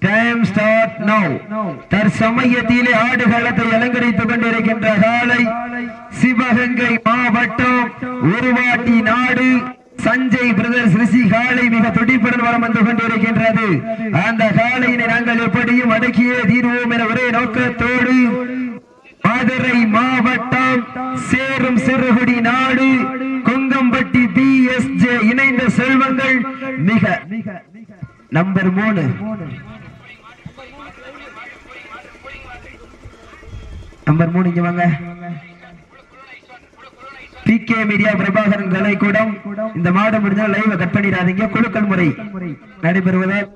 Time start now. தற்சமயத்திலே ஆடுகளத்தை அலங்கரித்துக் கொண்டிருக்கின்ற காலை சிவகங்கை மாவட்டம் உருவாட்டி நாடு சஞ்சய் பிரதர்ஸ் ரிஷி காலை மிக துடிப்புடன் வளம் வந்து கொண்டிருக்கின்றது. அந்த காலையினை நாங்கள் எப்படியும் அடக்கியே தீர்வோம் என ஒரே நோக்கத்தோடு மதுரை மாவட்டம் சேரும் சிறுகுடி நாடு கொங்கம்பட்டி பிஎஸ்ஜே இணைந்த செல்வங்கள் மிக நம்பர் 3 இங்க வாங்க. பிகே மீடியா பிரபாகரன் கலைக்கூடம். இந்த மாடு முடிஞ்சால் லைவ் கட் பண்ணிடாதீங்க. குழுக்கள் முறை நடைபெறுவதால்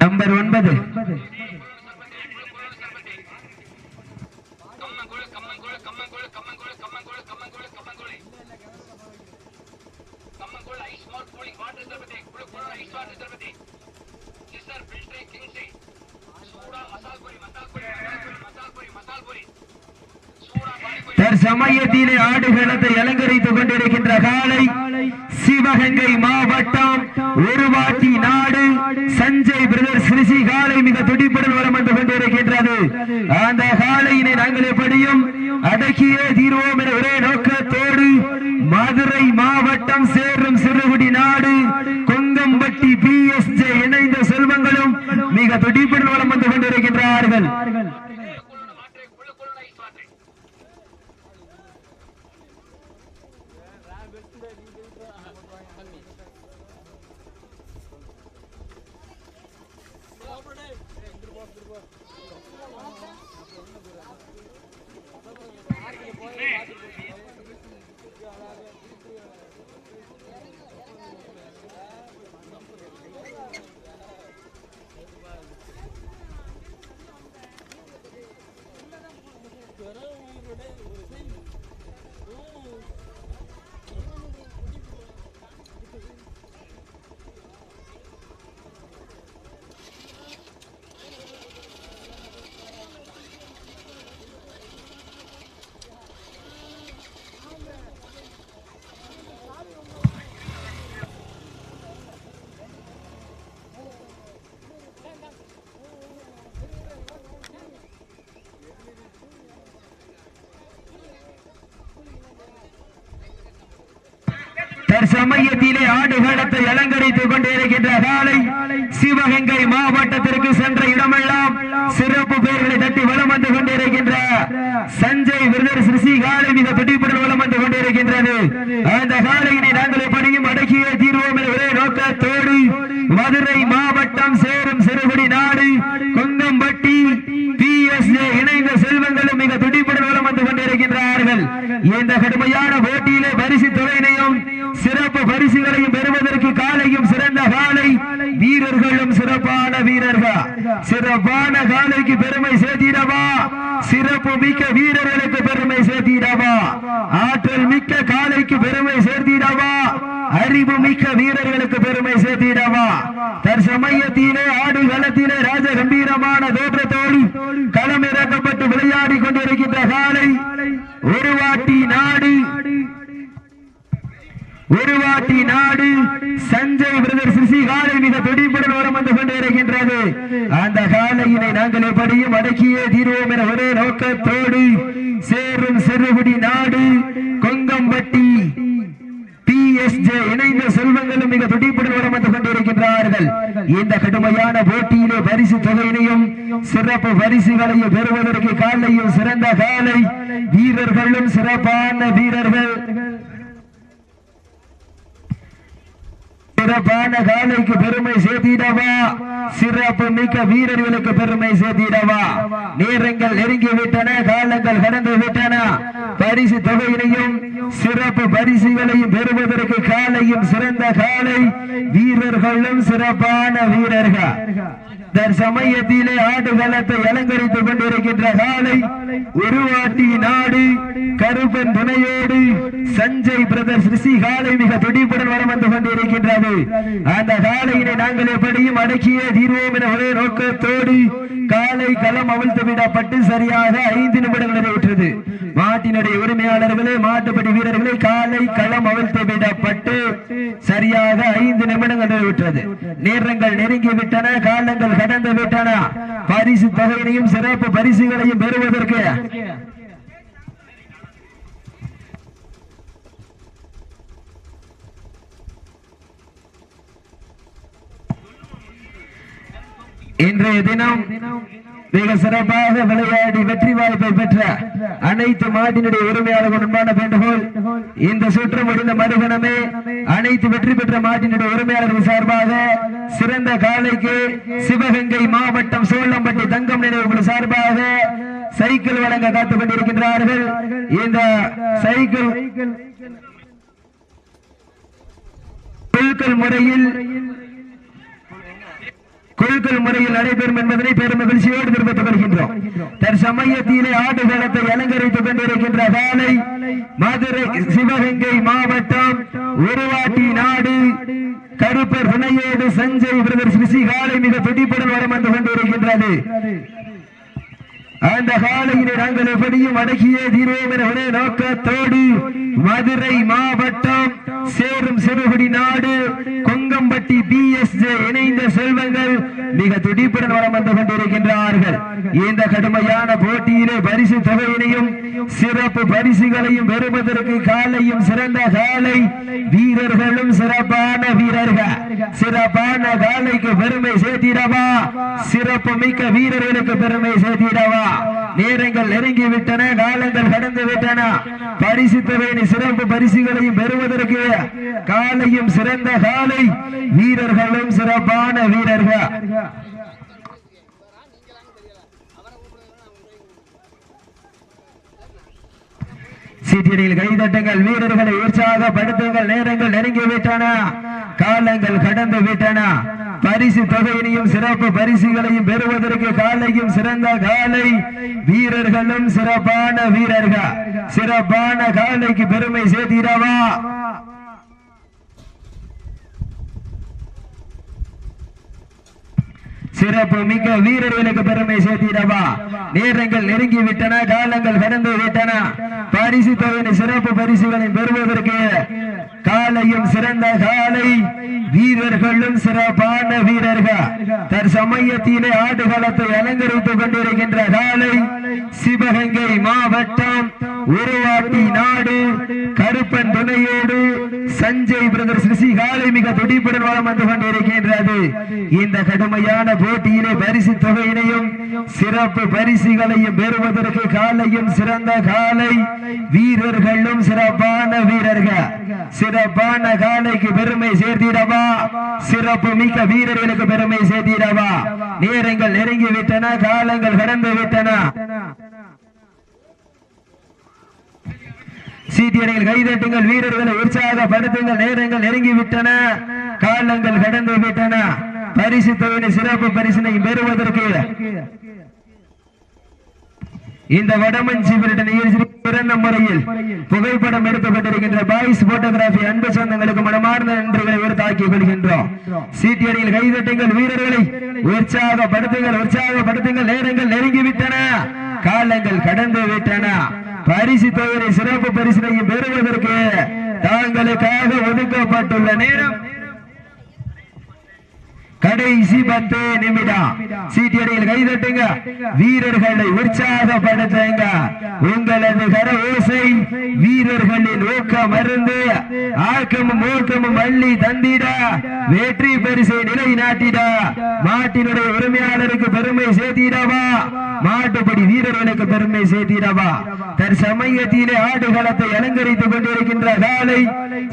நம்பர் 9 தற்சமயத்திலே ஆடுகளத்தை அலங்கரித்துக் கொண்டிருக்கின்ற காலை சிவகங்கை மாவட்டம் உருவாட்டி நாடு சஞ்சய் பிரதர்ஸ் ரிஷி காலை மிக துடிப்புடன் வளம் வந்து கொண்டிருக்கின்றது. அந்த காலையினை நாங்கள் எப்படியும் அடக்கியே தீர்வோம் என ஒரே நோக்கத்தோடு மதுரை மாவட்டம் சேரும் சிறுகுடி நாடு கொங்கம்பட்டி பிஎஸ்ஜே இணைந்த செல்வங்களும் மிக துடிப்புடன் வளம் வந்து கொண்டிருக்கின்றார்கள். தற்சமயத்திலே ஆடுகளத்தை அலங்கரித்துக் கொண்டிருக்கின்ற காலை சிவகங்கை மாவட்டத்திற்கு சென்ற இடமெல்லாம் சிறப்பு பெயர்களை தட்டி வலம் வந்து கொண்டிருக்கின்ற சஞ்சய் பிரதர்ஸ் ரிஷி காலை மிக துடிப்புடன் வலம் வந்து கொண்டிருக்கின்றது. அந்த காலையினை நாங்கள் எப்படியும் அடக்கியே தீர்வோம் என ஒரே நோக்கத்தோடு மதுரை மாவட்டம் சேரும் சிறுகுடி நாடு கொங்கம்பட்டி பிஎஸ்ஏ இணைந்த செல்வங்களும் மிக துடிப்புடன் வலம் வந்து கொண்டிருக்கின்றார்கள். இந்த கடுமையான போட்டியிலே பரிசு தொகையினையும் சிறப்பு பரிசுகளையும் பெறுவதற்கு காலையும் சிறந்த காலை வீரர்களும் சிறப்பான வீரர்கள். சிறப்பான காலைக்கு பெருமை சேர்த்திடவா, சிறப்பு மிக்க வீரர்களுக்கு பெருமை சேர்த்திடவா, ஆற்றல் மிக்க காலைக்கு பெருமை சேர்த்திடவா, அறிவு மிக்க வீரர்களுக்கு பெருமை சேர்த்திடவா. தற்சமயத்திலே ஆடுகளத்திலே ராஜ கம்பீரமான தோற்றத்தோடு களமிறக்கப்பட்டு விளையாடி கொண்டிருக்கின்ற காலை உருவாட்டி நாடு சஞ்சய் பிரதர்ஸ் ரிஷி காலை மிக துடிப்புடன் வலம் வந்து கொண்டிருக்கின்றது. அந்த காலையினை நாங்கள் எப்படியும் அடக்கியே தீர்வோம் என ஒரே நோக்கத்தோடு சேரும் சிறுகுடி நாடு கொங்கம்பட்டி பிஎஸ்ஜே இணைந்த செல்வங்களும் மிக துடிப்புடன் வலம் வந்து கொண்டிருக்கின்றார்கள். இந்த கடுமையான போட்டியிலே பரிசு தொகையினையும் சிறப்பு பரிசுகளையும் பெறுவதற்கு காலையும் சிறந்த காலை வீரர்களும் சிறப்பான வீரர்கள். சிறப்பான காலைக்கு பெருமை சேர்த்திடவா, சிறப்பு மிக்க வீரர்களுக்கு பெருமை சேர்த்திடவா. நேரங்கள் நெருங்கிவிட்டன, காலங்கள் கடந்து விட்டன. பரிசு தொகையினையும் சிறப்பு பரிசுகளையும் பெறுவதற்கு காலையும் சிறந்த காலை வீரர்களும் சிறப்பான வீரர்கள். தற்சமயத்திலே ஆடுகளத்தை அலங்கரித்துக் கொண்டிருக்கின்ற காலை உருவாட்டி நாடு கருப்பன் துணையோடு சஞ்சய் பிரதர்ஸ் ரிஷி காலை மிக துடிப்புடன் வரம் வந்து கொண்டிருக்கின்றது. அந்த காலையினை நாங்கள் எப்படியும் அடக்கிய தீர்வோம் என ஒரே நோக்கத்தோடு காலை களம் அவிழ்த்து விடப்பட்டு சரியாக 5 நிமிடங்கள் நிறைவேற்றது. மாட்டினுடைய உரிமையாளர்களே, மாட்டுப்படி வீரர்களே, காலை களம் அவிழ்த்து விடப்பட்டு சரியாக 5 நிமிடங்கள் நிறைவேற்றது. நேரங்கள் நெருங்கி விட்டன, காலங்கள் கடந்து விட்டன. பரிசு தொகையினையும் சிறப்பு பரிசுகளையும் பெறுவதற்கு இன்றைய தினம் மிக சிறப்பாக விளையாடி வெற்றி வாய்ப்பை பெற்ற அனைத்து மாட்டினுடைய உரிமையாளர்கள் முன்பான வேண்டுகோள், இந்த சுற்று முடிந்த மறுகணமே அனைத்து வெற்றி பெற்ற மாட்டினுடைய உரிமையாளர்கள் சார்பாக சிறந்த காலைக்கு சிவகங்கை மாவட்டம் சோழம்பட்டி தங்கம் நினைவுகள் சார்பாக சைக்கிள் வழங்க காத்துக் கொண்டிருக்கின்றார்கள். இந்த சைக்கிள் குழுக்கள் முறையில் நடைபெறும் என்பதனை பெரும் மகிழ்ச்சியோடு தெரிவித்துக் கொள்கின்றோம். தற்சமயத்திலே ஆடுகளத்தை அலங்கரித்துக் கொண்டிருக்கின்ற காலை மதுரை சிவகங்கை மாவட்டம் உருவாட்டி நாடு கருப்பர் துணையோடு சஞ்சய் பிரதர்ஸ் ரிஷி காலை மிக துடிப்புடன் வரம் வந்து கொண்டிருக்கின்றது. அந்த காலையினை நாங்கள் எப்படியும் அடக்கிய தீர்வோம் என ஒரே நோக்கத்தோடு மதுரை மாவட்டம் சேரும் சிறுகுடி நாடு கொங்கம்பட்டி BSJ இணைந்த செல்வங்கள் மிக துடிப்புடன் வரம் வந்து கொண்டிருக்கின்றார்கள். இந்த கடுமையான போட்டியிலே பரிசு தொகையினையும் சிறப்பு பரிசுகளையும் பெறுவதற்கு காலையும் சிறந்த காலை வீரர்களும் சிறப்பான வீரர்கள். சிறப்பான காலைக்கு பெருமை சேர்த்திடவா, சிறப்பு மிக்க வீரர்களுக்கு பெருமை சேர்த்திடவா. நேரங்கள் நெருங்கி விட்டன, காலங்கள் கடந்து விட்டன. பரிசு தொகையினை சிறப்பு பரிசுகளையும் பெறுவதற்கு காலையும் சிறந்த காலை வீரர்களும் சிறப்பான வீரர்கள். சீட்டியில் கைதட்டுங்கள், வீரர்களை உற்சாகப்படுத்துங்கள். நேரங்கள் நெருங்கி விட்டன, காலங்கள் கடந்து விட்டன. பரிசு தொகையினையும் சிறப்பு பரிசுகளையும் பெறுவதற்கு காலையும் சிறந்த காலை வீரர்களும் சிறப்பான வீரர்கள். சிறப்பான காலைக்கு பெருமை சேர்த்திடவா, சிறப்பு மிக்க வீரர்களுக்கு பெருமை சேர்த்திடவா. நேரங்கள் நெருங்கி விட்டன, காலங்கள் கடந்து விட்டன. பரிசு தொகையின் சிறப்பு பரிசுகளை பெறுவதற்கு காலையும் சிறந்த காலை வீரர்களும் சிறப்பான வீரர்கள். தற்சமயத்திலே ஆடுகளத்தை அலங்கரித்துக் கொண்டிருக்கின்ற காலை சிவகங்கை மாவட்டம் உருவாட்டி நாடு கருப்பன் துணையோடு சஞ்சய் பிரதர்ஸ் ரிஷி காலை மிக துடிப்புடன் வளம் வந்து கொண்டிருக்கின்றது. இந்த கடுமையான போட்டியிலே பரிசு தொகையினையும் சிறப்பு பரிசுகளையும் பெறுவதற்கு காலையும் சிறந்த காலை வீரர்களும் சிறப்பான வீரர்கள். சிறப்பான காலைக்கு பெருமை சேர்த்திடவா, சிறப்பு மிக்க வீரர்களுக்கு பெருமை சேர்த்திடவா. நேரங்கள் நெருங்கி விட்டன, காலங்கள் கடந்து விட்டன. சீட்டியடிகள் கைதட்டுங்கள், வீரர்களை உற்சாகப்படுத்துங்கள். நேரங்கள் நெருங்கி விட்டன, காலங்கள் கடந்து விட்டன. பரிசு தொகையினை சிறப்பு பரிசினை பெறுவதற்கு இந்த வடமஞ்சி சிறந்த முறையில் புகைப்படம் எடுக்கப்பட்டிருக்கின்ற பாய்ஸ் போட்டோகிராபி அன்பு சொந்தங்களுக்கு மனமார்ந்த நன்றிகளை உறுத்தாக்கிக் கொள்கின்றோம். சீட்டியடிகள் கைதட்டுங்கள், வீரர்களை உற்சாகப்படுத்துங்கள், உற்சாகப்படுத்துங்கள். நேரங்கள் நெருங்கிவிட்டன, காலங்கள் கடந்து விட்டன. பரிசு தொகையை சிறப்பு பரிசினையும் பெறுவதற்கு தாங்களுக்காக ஒதுக்கப்பட்டுள்ள நேரம் கடைசி 10 நிமிடம். சீட்டியடியில் கைதட்டுங்க, வீரர்களை உற்சாகப்படுத்துங்க. உங்களது கர ஓசை வீரர்களின் ஊக்கம் மருந்து ஆக்கமும் ஊக்கமும் வள்ளி தந்திட வெற்றி பரிசை நிலைநாட்டிட மாட்டினுடைய உரிமையாளருக்கு பெருமை சேர்த்திடவா, மாட்டுப்படி வீரர்களுக்கு பெருமை சேர்த்திடவா. தற்சமயத்திலே ஆடுகளத்தை அலங்கரித்துக் கொண்டிருக்கின்ற காலை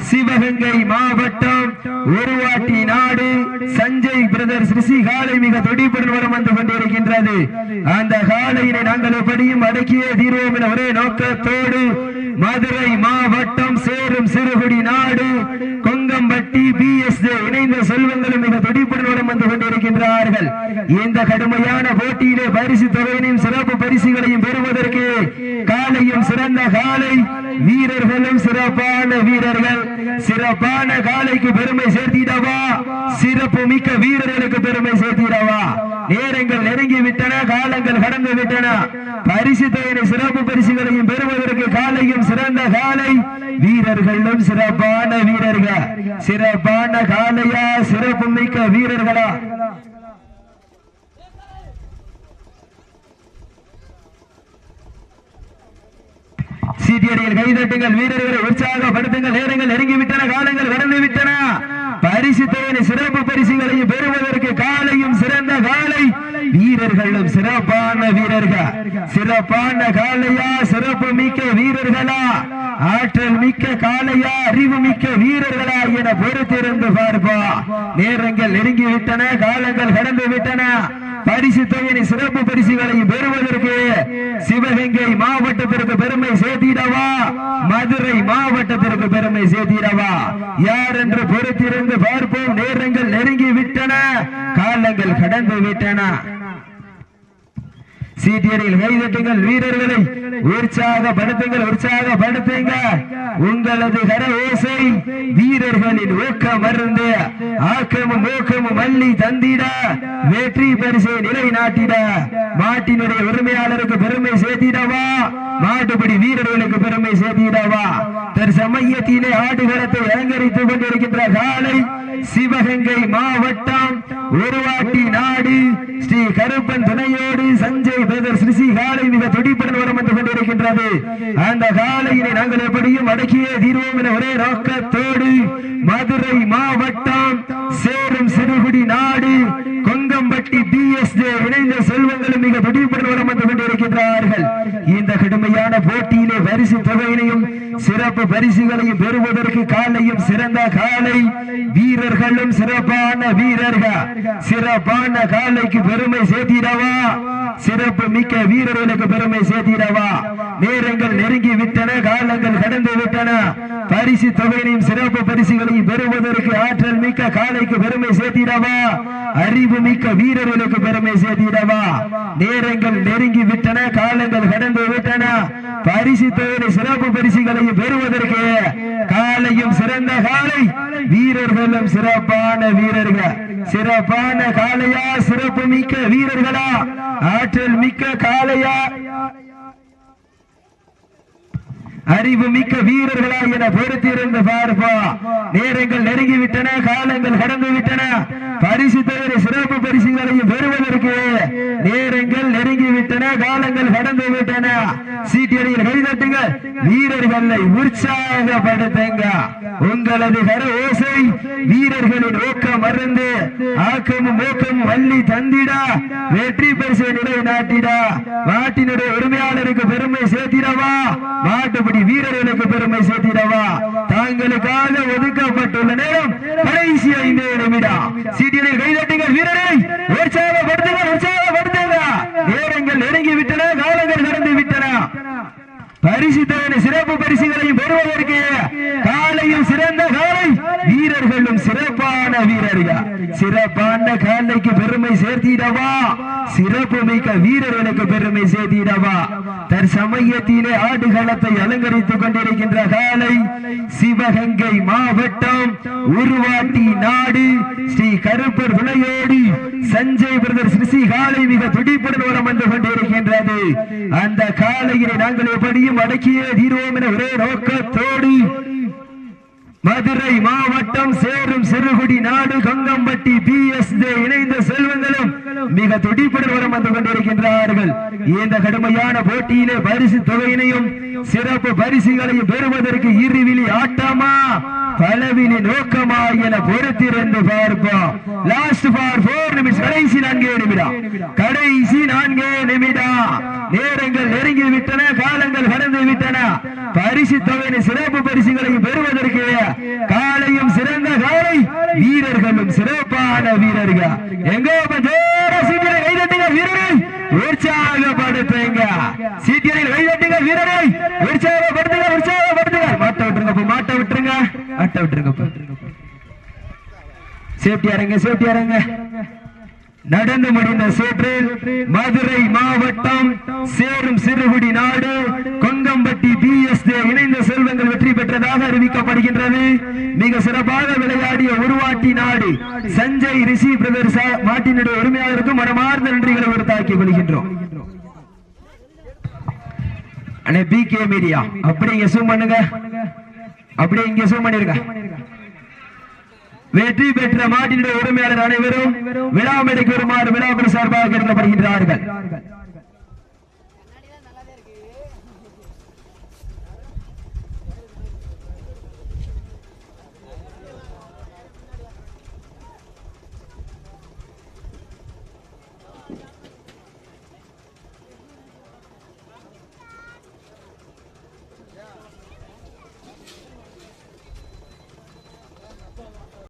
சிவகங்கை மாவட்டம் உருவாட்டி நாடு சஞ்சய் பிரதர்ஸ் ரிஷி காலை மிக துடிப்புடன் வரம் வந்து கொண்டிருக்கின்றது. அந்த காலையினை நாங்கள் எப்படியும் அடக்கிய தீர்வோம் என ஒரே நோக்கத்தோடு மதுரை மாவட்டம் சேரும் சிறுகுடி நாடு கொங்கம்பட்டி BSJ இணைந்த செல்வங்களும் மிக துடிப்புடன் வரம் வந்து கொண்டிருக்கிறது. கொண்டிருக்கின்றார்கள். இந்த கடுமையான போட்டியிலே பரிசு தொகையினையும் சிறப்பு பரிசுகளையும் பெறுவதற்கு காலையும் சிறந்த காலை வீரர்களும் சிறப்பான வீரர்கள். சிறப்பான காலைக்கு பெருமை சேர்த்திடவா, சிறப்பு மிக்க வீரர்களுக்கு பெருமை சேர்த்திடவா. நேரங்கள் நெருங்கி விட்டன, காலங்கள் கடந்து விட்டன. பரிசு தொகையினை சிறப்பு பரிசுகளையும் பெறுவதற்கு காலையும் சிறந்த காலை வீரர்களும் சிறப்பான வீரர்கள். சிறப்பான காலையா, சிறப்பு மிக்க வீரர்களா? சீட்டியடியில் கைதட்டுங்கள், வீரர்களை உற்சாகப்படுத்துங்கள். நேரங்கள் நெருங்கிவிட்டன, காலங்கள் கடந்து விட்டன. பரிசு தொகையினை சிறப்பு பரிசுகளையும் பெறுவதற்கு காலையும் சிறந்த காலை வீரர்களும் சிறப்பான வீரர்கள். சிறப்பான காலையா, சிறப்பு மிக்க வீரர்களா? ஆற்றல் மிக்க காலையா, அறிவு மிக்க வீரர்களா என பொறுத்திருந்து பார்ப்பா. நேரங்கள் நெருங்கி விட்டன, காலங்கள் கடந்து விட்டன. பரிசு தொகையினை சிறப்பு பரிசுகளையும் பெறுவதற்கு சிவகங்கை மாவட்டத்திற்கு பெருமை சேர்த்திடவா, மதுரை மாவட்டத்திற்கு பெருமை சேர்த்திடவா? யார் என்று பொறுத்திருந்து பார்ப்போம். நேரங்கள் நெருங்கி விட்டன, காலங்கள் கடந்து விட்டன. சீட்டியடியில் கைதட்டுங்கள், வீரர்களை உற்சாகப்படுத்துங்கள், உற்சாகப்படுத்துங்க. உங்களது கர ஓசை வீரர்களின் ஊக்கம் மருந்து ஆக்கமும் ஊக்கமும் அள்ளி தந்திட வெற்றி பரிசை நிலைநாட்டிட மாட்டினுடைய உரிமையாளருக்கு பெருமை சேர்த்திடவா, மாட்டுப்படி வீரர்களுக்கு பெருமை சேர்த்திடவா? தற்சமயத்திலே ஆடுகளத்தை அலங்கரித்துக் கொண்டிருக்கின்ற காலை சிவகங்கை மாவட்டம் ஒருவாட்டி நாடு ஸ்ரீ கருப்பன் துணையோடு சஞ்சய் பிரதர்ஸ் ரிஷி காலை மிக துடிப்புடன் வரம் வந்து கொண்டிருக்கின்றது. அந்த காலையினை நாங்கள் எப்படியும் அடக்கியே தீர்வோம் என ஒரே நோக்கத்தோடு மதுரை மாவட்டம் சேரும் சிறுகுடி நாடு கொங்கம்பட்டி BSJ இணைந்த செல்வங்களும் மிக துடிப்புடன் வரம் வந்து கொண்டிருக்கின்றார்கள். இந்த கடுமையான போட்டியிலே பரிசு தொகையினையும் சிறப்பு பரிசுகளையும் பெறுவதற்கு காலையும் சிறந்த காலை வீரர்களும் சிறப்பான வீரர்கள். சிறப்பான காலைக்கு பெருமை சேர்த்திடவா, சிறப்பு மிக்க வீரர்களுக்கு பெருமை சேர்த்திடவா? நேரங்கள் நெருங்கி விட்டன, காலங்கள் கடந்து விட்டன. பரிசு தொகையினையும் சிறப்பு பரிசுகளையும் பெறுவதற்கு ஆற்றல் மிக்க காலைக்கு பெருமை சேர்த்திடவா, அறிவு மிக்க வீரர்களுக்கு பெருமை சேர்த்திடவா? நேரங்கள் நெருங்கி விட்டன, காலங்கள் கடந்து விட்டன. பரிசு தொகையினை சிறப்பு பரிசுகளையும் பெறுவதற்கு காலையும் சிறந்த காலை வீரர்களும் சிறப்பான வீரர்கள். சிறப்பான காலையா, சிறப்பு மிக்க வீரர்களா? ஆற்றல் மிக்க காலையா, அறிவு மிக்க வீரர்களா என பொறுத்திருந்து பார்ப்பா. நேரங்கள் நெருங்கி விட்டன, காலங்கள் கடந்து விட்டன. பரிசு தவிர சிறப்பு பரிசுகளையும் பெறுவதற்கு நேரங்கள் நெருங்கி விட்டன, காலங்கள் கடந்து விட்டன. சீட்டியடியில் கைதட்டுங்க, வீரர்களை உற்சாகப்படுத்துங்க. உங்களது கர ஓசை வீரர்களின் ஊக்கம் மறந்து ஆக்கமும் ஊக்கமும் அள்ளி தந்திட வெற்றி பரிசை நிலைநாட்டிட நாட்டினுடைய உரிமையாளருக்கு பெருமை சேர்த்திடவா, மாட்டுப்படி வீரர்களுக்கு பெருமை சேர்த்திடவா? தாங்களுக்காக ஒதுக்கப்பட்டுள்ள நேரம் கடைசி 5 நிமிடம். சீட்டியடியில் கைதட்டுங்க, வீரரை உற்சாகப்படுத்துங்க, உற்சாகப்படுத்துங்க. நேரங்கள் நெருங்கி விட்டன, காலங்கள் கடந்து விட்டன. பரிசு தொகையினை சிறப்பு பரிசுகளையும் பெறுவதற்கு காலையும் சிறந்த காலை வீரர்களும் சிறப்பான வீரர்கள். சிறப்பான காலைக்கு பெருமை சேர்த்திடவா, சிறப்பு மிக்க வீரர்களுக்கு பெருமை சேர்த்திடவா? தற்சமயத்திலே ஆடுகளத்தை அலங்கரித்துக் கொண்டிருக்கின்ற காலை சிவகங்கை மாவட்டம் உருவாட்டி நாடு ஸ்ரீ கருப்பர் துணையோடி சஞ்சய் பிரதர்ஸ் ரிஷி காலை மிக துடிப்புடன் வலம் வந்து கொண்டிருக்கின்றது. அந்த காலையினை நாங்கள் எப்படியும் அடக்கியே தீர்வோம் என ஒரே நோக்கத்தோடு மதுரை மாவட்டம் சேரும் சிறுகுடி நாடு கொங்கம்பட்டி BSJ இணைந்த செல்வங்களும் மிக துடிப்புடன் வரம் வந்து கொண்டிருக்கின்றார்கள். இந்த கடுமையான போட்டியிலே பரிசு தொகையினையும் சிறப்பு பரிசுகளையும் பெறுவதற்கு இருவிழி ஆட்டமா, பலவிழி நோக்கமா என பொறுத்திருந்து பார்ப்போம். லாஸ்ட் ஃபார் 4 நிமிஷம், கடைசி 4 நிமிடம், கடைசி 4 நிமிடம். நேரங்கள் நெருங்கி விட்டன, காலங்கள் கடந்து விட்டன. பரிசு தொகையின் சிறப்பு பரிசுகளையும் பெறுவதற்கு காலையும் சிறந்த காலை வீரர்களும் சிறப்பான வீரர்கள். எங்கோ சீட்டியடியில் கைதட்டுங்க, வீரரை உற்சாகப்படுத்துங்க. சீட்டியடியில் கைதட்டுங்க, வீரரை உற்சாகப்படுத்துங்க, உற்சாகப்படுத்துங்க. மாட்ட விட்டுருங்க, மாட்ட விட்டுருங்க, மாட்ட விட்டுருங்க. சேஃப்டி அரங்க, சேஃப்டி அரங்க. நடந்து முடிந்த சுற்றில் மதுரை மாவட்டம் சேரும் சிறுகுடி நாடு கொங்கம்பட்டி பிஎஸ்ஏ இணைந்த செல்வங்கள் வெற்றி பெற்றதாக அறிவிக்கப்படுகின்றது. மிக சிறப்பாக விளையாடிய உருவாட்டி நாடு சஞ்சய் ரிஷி பிரதர்ஸ் மாட்டினுடைய உரிமையாளருக்கும் மனமார்ந்த நன்றிகளை உறுத்தாக்கிக் கொள்கின்றோம். பிகே மீடியா அப்படி இங்க ஜூம் பண்ணுங்க, அப்படியே இங்க ஜூம் பண்ணிருக்க. வெற்றி பெற்ற மாட்டினுடைய உரிமையாளர் அனைவரும் விழா மேடைக்கு வருமாறு விழாக்குழு சார்பாக கேட்கப்படுகின்றார்கள்.